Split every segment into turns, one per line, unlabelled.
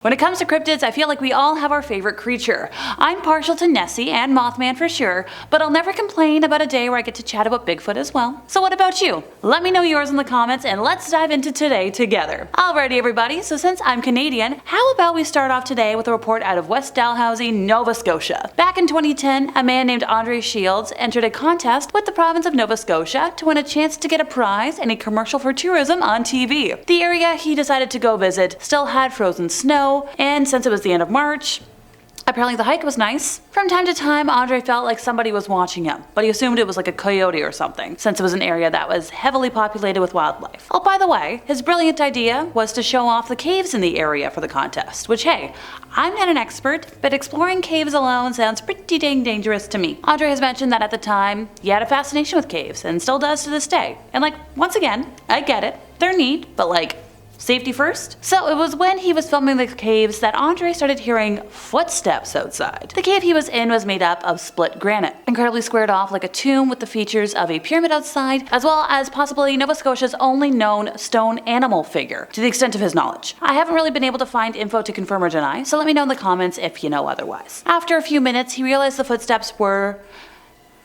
When it comes to cryptids, I feel like we all have our favorite creature. I'm partial to Nessie and Mothman for sure, but I'll never complain about a day where I get to chat about Bigfoot as well. So what about you? Let me know yours in the comments and let's dive into today together. Alrighty everybody, so since I'm Canadian, how about we start off today with a report out of West Dalhousie, Nova Scotia. Back in 2010, a man named Andre Shields entered a contest with the province of Nova Scotia to win a chance to get a prize in a commercial for tourism on TV. The area he decided to go visit still had frozen snow, and since it was the end of March, apparently the hike was nice. From time to time, Andre felt like somebody was watching him, but he assumed it was like a coyote or something, since it was an area that was heavily populated with wildlife. Oh, by the way, his brilliant idea was to show off the caves in the area for the contest, which hey, I'm not an expert, but exploring caves alone sounds pretty dang dangerous to me. Andre has mentioned that at the time, he had a fascination with caves, and still does to this day. And like, once again, I get it, they're neat, but like, safety first? So it was when he was filming the caves that Andre started hearing footsteps outside. The cave he was in was made up of split granite, incredibly squared off like a tomb with the features of a pyramid outside, as well as possibly Nova Scotia's only known stone animal figure, to the extent of his knowledge. I haven't really been able to find info to confirm or deny, so let me know in the comments if you know otherwise. After a few minutes, he realized the footsteps were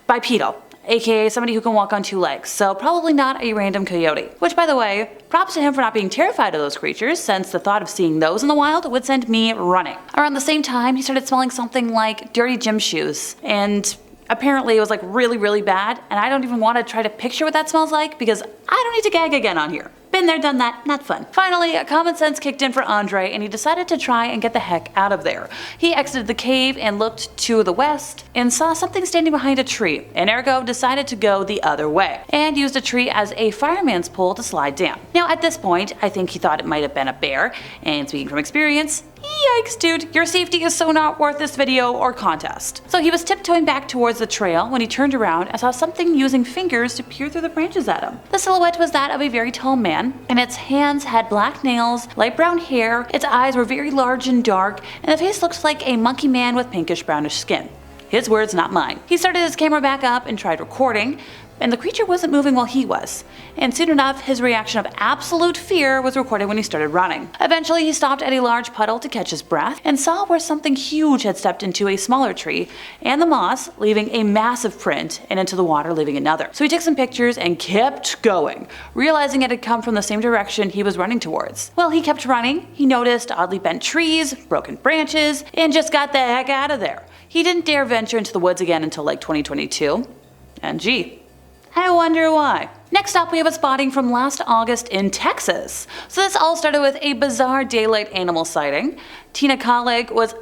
bipedal, aka somebody who can walk on two legs, so probably not a random coyote. Which, by the way, props to him for not being terrified of those creatures, since the thought of seeing those in the wild would send me running. Around the same time, he started smelling something like dirty gym shoes, and apparently it was like really bad, and I don't even want to try to picture what that smells like because I don't need to gag again on here. Been there, done that, not fun. Finally, common sense kicked in for Andre and he decided to try and get the heck out of there. He exited the cave and looked to the west and saw something standing behind a tree, and ergo decided to go the other way and used a tree as a fireman's pole to slide down. Now at this point, I think he thought it might have been a bear, and speaking from experience, yikes dude, your safety is so not worth this video or contest. So he was tiptoeing back towards the trail when he turned around and saw something using fingers to peer through the branches at him. The silhouette was that of a very tall man, and its hands had black nails, light brown hair, its eyes were very large and dark, and the face looked like a monkey man with pinkish brownish skin. His words, not mine. He started his camera back up and tried recording, and the creature wasn't moving while he was. And soon enough, his reaction of absolute fear was recorded when he started running. Eventually, he stopped at a large puddle to catch his breath and saw where something huge had stepped into a smaller tree and the moss, leaving a massive print, and into the water, leaving another. So he took some pictures and kept going, realizing it had come from the same direction he was running towards. Well, he kept running, he noticed oddly bent trees, broken branches, and just got the heck out of there. He didn't dare venture into the woods again until like 2022, and gee, I wonder why. Next up, we have a spotting from last August in Texas. So this all started with a bizarre daylight animal sighting. Tina Colleague was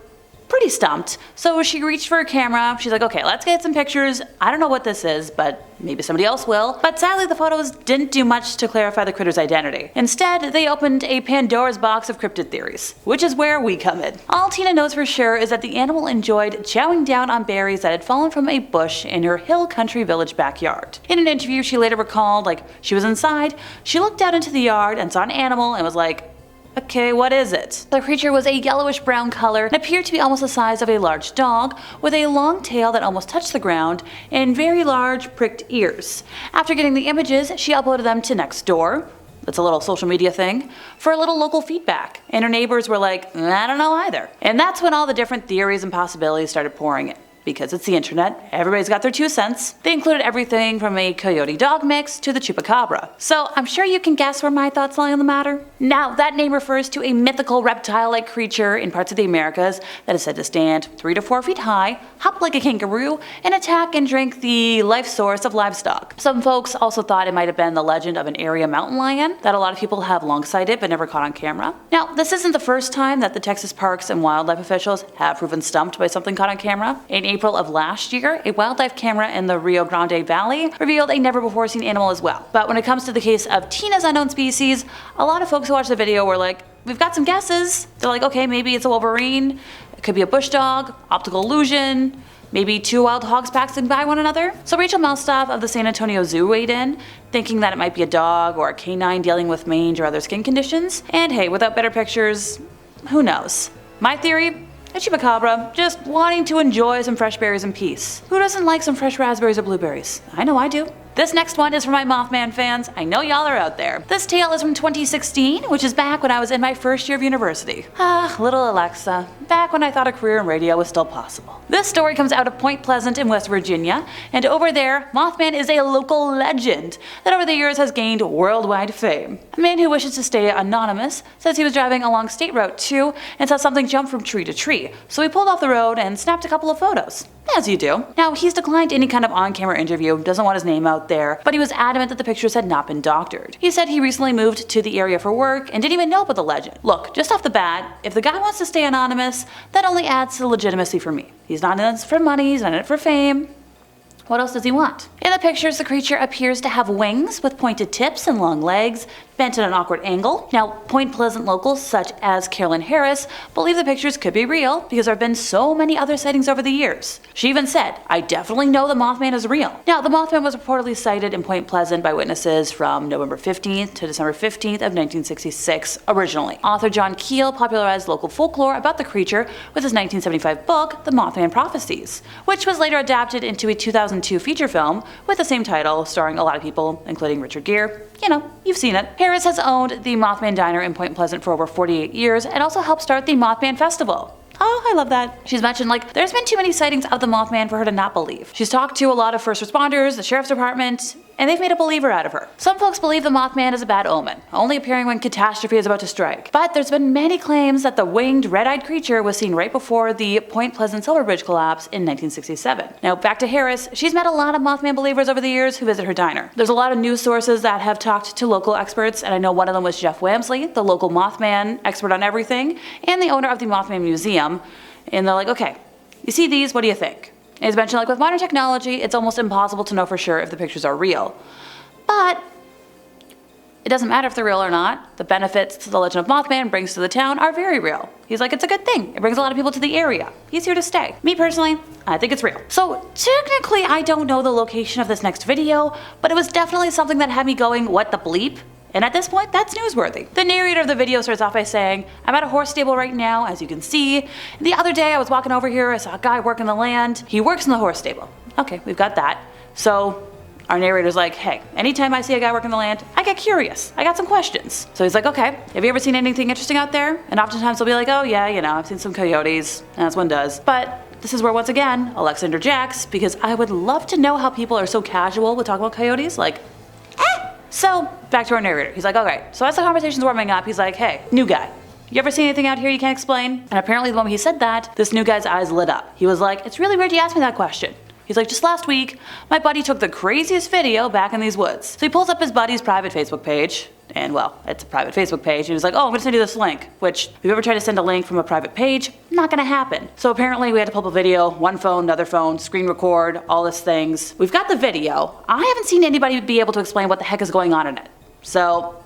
pretty stumped, so she reached for a camera. She's like, okay, let's get some pictures. I don't know what this is, but maybe somebody else will. But sadly, the photos didn't do much to clarify the critter's identity. Instead, they opened a Pandora's box of cryptid theories, which is where we come in. All Tina knows for sure is that the animal enjoyed chowing down on berries that had fallen from a bush in her hill country village backyard. In an interview, she later recalled, like, she was inside, she looked out into the yard and saw an animal and was like, okay, what is it? The creature was a yellowish brown color and appeared to be almost the size of a large dog, with a long tail that almost touched the ground and very large pricked ears. After getting the images, she uploaded them to Nextdoor, that's a little social media thing, for a little local feedback. And her neighbors were like, I don't know either. And that's when all the different theories and possibilities started pouring in. Because it's the internet, everybody's got their 2 cents. They included everything from a coyote dog mix to the chupacabra. So I'm sure you can guess where my thoughts lie on the matter. Now, that name refers to a mythical reptile-like creature in parts of the Americas that is said to stand 3 to 4 feet high, hop like a kangaroo, and attack and drink the life source of livestock. Some folks also thought it might have been the legend of an area mountain lion that a lot of people have long sighted but never caught on camera. Now, this isn't the first time that the Texas parks and wildlife officials have proven stumped by something caught on camera. In April of last year, a wildlife camera in the Rio Grande Valley revealed a never-before-seen animal as well. But when it comes to the case of Tina's unknown species, a lot of folks who watched the video were like, we've got some guesses. They're like, okay, maybe it's a wolverine, it could be a bush dog, optical illusion, maybe 2 wild hogs passing by one another. So Rachel Melstoff of the San Antonio Zoo weighed in, thinking that it might be a dog or a canine dealing with mange or other skin conditions. And hey, without better pictures, who knows? My theory? A chupacabra, just wanting to enjoy some fresh berries in peace. Who doesn't like some fresh raspberries or blueberries? I know I do. This next one is for my Mothman fans. I know y'all are out there. This tale is from 2016, which is back when I was in my first year of university. Ah, little Alexa. Back when I thought a career in radio was still possible. This story comes out of Point Pleasant in West Virginia, and over there, Mothman is a local legend that over the years has gained worldwide fame. A man who wishes to stay anonymous says he was driving along State Route 2 and saw something jump from tree to tree, so he pulled off the road and snapped a couple of photos. As you do. Now, he's declined any kind of on-camera interview, doesn't want his name out there, but he was adamant that the pictures had not been doctored. He said he recently moved to the area for work and didn't even know about the legend. Look, just off the bat, if the guy wants to stay anonymous, that only adds to legitimacy for me. He's not in it for money, he's not in it for fame. What else does he want? In the pictures, the creature appears to have wings with pointed tips and long legs, bent at an awkward angle. Now, Point Pleasant locals such as Carolyn Harris believe the pictures could be real because there have been so many other sightings over the years. She even said, "I definitely know the Mothman is real." Now, the Mothman was reportedly sighted in Point Pleasant by witnesses from November 15th to December 15th of 1966 originally. Author John Keel popularized local folklore about the creature with his 1975 book, The Mothman Prophecies, which was later adapted into a 2002 feature film with the same title, starring a lot of people, including Richard Gere. You know, you've seen it. Harris has owned the Mothman Diner in Point Pleasant for over 48 years and also helped start the Mothman Festival. Oh, I love that. She's mentioned, like, there's been too many sightings of the Mothman for her to not believe. She's talked to a lot of first responders, the sheriff's department, and they've made a believer out of her. Some folks believe the Mothman is a bad omen, only appearing when catastrophe is about to strike. But there's been many claims that the winged, red-eyed creature was seen right before the Point Pleasant Silver Bridge collapse in 1967. Now, back to Harris, she's met a lot of Mothman believers over the years who visit her diner. There's a lot of news sources that have talked to local experts, and I know one of them was Jeff Wamsley, the local Mothman expert on everything, and the owner of the Mothman Museum. And they're like, okay, you see these, what do you think? And he's mentioned, like, with modern technology, it's almost impossible to know for sure if the pictures are real. But it doesn't matter if they're real or not. The benefits the legend of Mothman brings to the town are very real. He's like, it's a good thing. It brings a lot of people to the area. He's here to stay. Me personally, I think it's real. So technically, I don't know the location of this next video, but it was definitely something that had me going, what the bleep? And at this point, that's newsworthy. The narrator of the video starts off by saying, "I'm at a horse stable right now, as you can see. The other day I was walking over here, I saw a guy working the land. He works in the horse stable." Okay, we've got that. So our narrator's like, hey, anytime I see a guy working the land, I get curious. I got some questions. So he's like, okay, have you ever seen anything interesting out there? And oftentimes they'll be like, oh yeah, you know, I've seen some coyotes, as one does. But this is where, once again, Alexa interjects, because I would love to know how people are so casual with talking about coyotes, like, So, back to our narrator. He's like, okay, so as the conversation's warming up, he's like, hey, new guy, you ever seen anything out here you can't explain? And apparently the moment he said that, this new guy's eyes lit up. He was like, it's really weird you asked me that question. He's like, just last week, my buddy took the craziest video back in these woods. So he pulls up his buddy's private Facebook page, and well, it's a private Facebook page, and he was like, oh, I'm gonna send you this link, which, if you ever try to send a link from a private page, not gonna happen. So apparently we had to pull up a video, one phone, another phone, screen record, all these things. We've got the video. I haven't seen anybody be able to explain what the heck is going on in it. So,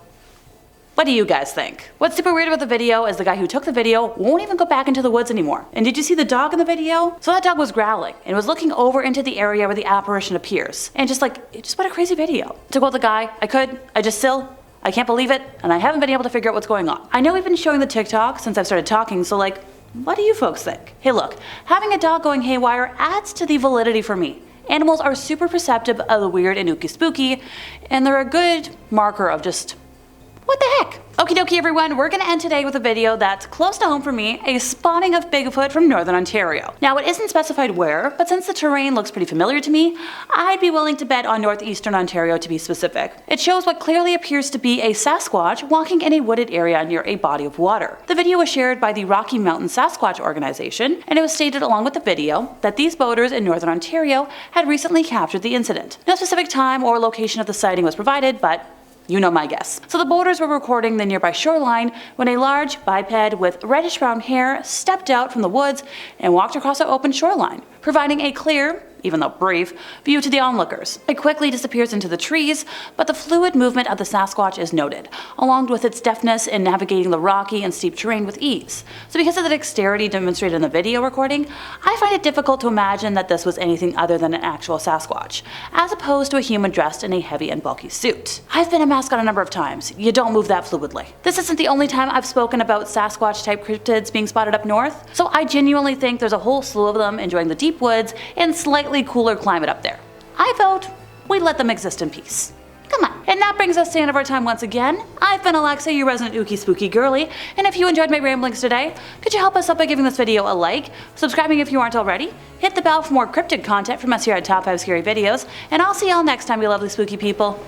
what do you guys think? What's super weird about the video is the guy who took the video won't even go back into the woods anymore. And did you see the dog in the video? So that dog was growling and was looking over into the area where the apparition appears. And just what a crazy video. To quote the guy, I can't believe it, and I haven't been able to figure out what's going on. I know we've been showing the TikTok since I've started talking, so like, what do you folks think? Hey look, having a dog going haywire adds to the validity for me. Animals are super perceptive of the weird and ooky spooky, and they're a good marker of just, what the heck? Okie dokie everyone, we're gonna end today with a video that's close to home for me, a spawning of Bigfoot from Northern Ontario. Now it isn't specified where, but since the terrain looks pretty familiar to me, I'd be willing to bet on Northeastern Ontario to be specific. It shows what clearly appears to be a Sasquatch walking in a wooded area near a body of water. The video was shared by the Rocky Mountain Sasquatch organization, and it was stated along with the video that these boaters in Northern Ontario had recently captured the incident. No specific time or location of the sighting was provided, but you know my guess. So the boaters were recording the nearby shoreline when a large biped with reddish brown hair stepped out from the woods and walked across the open shoreline, providing a clear, even though brief, view to the onlookers. It quickly disappears into the trees, but the fluid movement of the Sasquatch is noted, along with its deftness in navigating the rocky and steep terrain with ease. So because of the dexterity demonstrated in the video recording, I find it difficult to imagine that this was anything other than an actual Sasquatch, as opposed to a human dressed in a heavy and bulky suit. I've been a mascot a number of times. You don't move that fluidly. This isn't the only time I've spoken about Sasquatch-type cryptids being spotted up north, so I genuinely think there's a whole slew of them enjoying the deep woods and slightly cooler climate up there. I vote we'd let them exist in peace. Come on. And that brings us to the end of our time once again. I've been Alexa, your resident ookie spooky girly, and if you enjoyed my ramblings today, could you help us out by giving this video a like, subscribing if you aren't already, hit the bell for more cryptid content from us here at Top 5 Scary Videos, and I'll see y'all next time, you lovely spooky people.